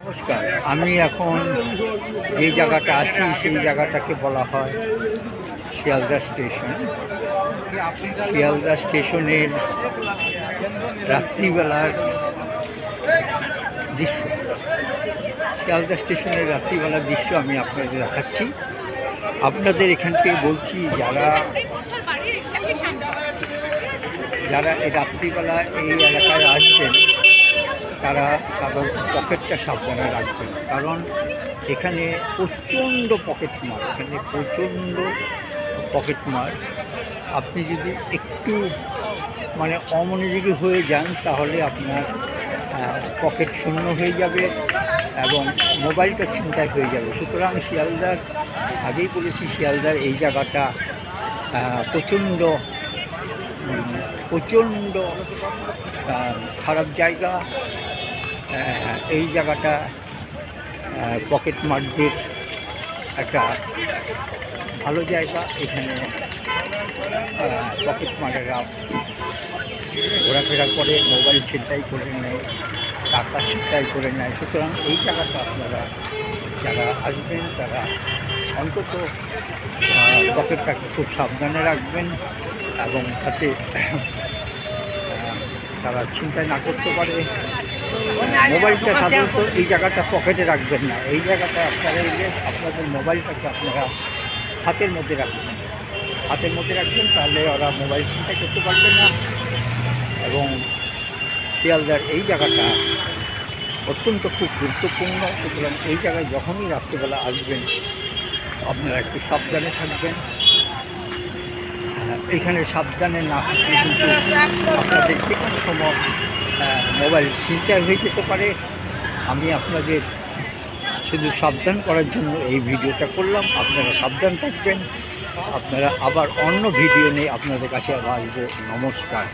নমস্কার, আমি এখন যে জায়গাটা আছি সেই জায়গাটাকে বলা হয় শিয়ালদা স্টেশন। শিয়ালদা স্টেশনের রাত্রিবেলার দৃশ্য, শিয়ালদা স্টেশনের রাত্রিবেলার দৃশ্য আমি আপনাদের দেখাচ্ছি। আপনাদের এখান থেকে বলছি, যারা এই রাত্রিবেলা এই এলাকায় আসবেন তারা তাদের পকেটটা সাবধানে রাখবেন, কারণ এখানে প্রচণ্ড পকেটমার, পকেটমার। আপনি যদি একটু অমনোযোগী হয়ে যান তাহলে আপনার পকেট শূন্য হয়ে যাবে এবং মোবাইলটা ছিনতাই হয়ে যাবে। সুতরাং শিয়ালদার, আগেই বলেছি, শিয়ালদার এই জায়গাটা প্রচণ্ড খারাপ জায়গা। এই জায়গাটা পকেটমারদের একটা ভালো জায়গা। এখানে পকেটমারেরা ঘোরাফেরা করে, মোবাইল ছিনতাই করে নেয়, টাকা ছিনতাই করে নেয়। সুতরাং এই জায়গাটা আপনারা যারা আসবেন তারা অন্তত পকেটটাকে খুব সাবধানে রাখবেন এবং যাতে তারা ছিনতাই না করতে পারে। মোবাইলটা সাধারণত এই জায়গাটা পকেটে রাখবেন না, এই জায়গাটা আপনারা এলে আপনাদের মোবাইলটাকে আপনারা হাতের মধ্যে রাখবেন, তাহলে ওরা মোবাইল ছিনতাই করতে পারবে না। এবং শিয়ালদার এই জায়গাটা অত্যন্ত খুব গুরুত্বপূর্ণ। সুতরাং এই জায়গায় যখনই রাত্রিবেলা আসবেন আপনারা একটু সাবধানে থাকবেন। এখানে সাবধানে না থাকলে কিন্তু আপনাদের যে কোনো সময় মোবাইল ছিনতাই হয়ে যেতে পারে। আমি আপনাদের শুধু সাবধান করার জন্য এই ভিডিওটা করলাম। আপনারা সাবধান থাকবেন। আপনারা আবার অন্য ভিডিও নিয়ে আপনাদের কাছে আবার আসবো। নমস্কার।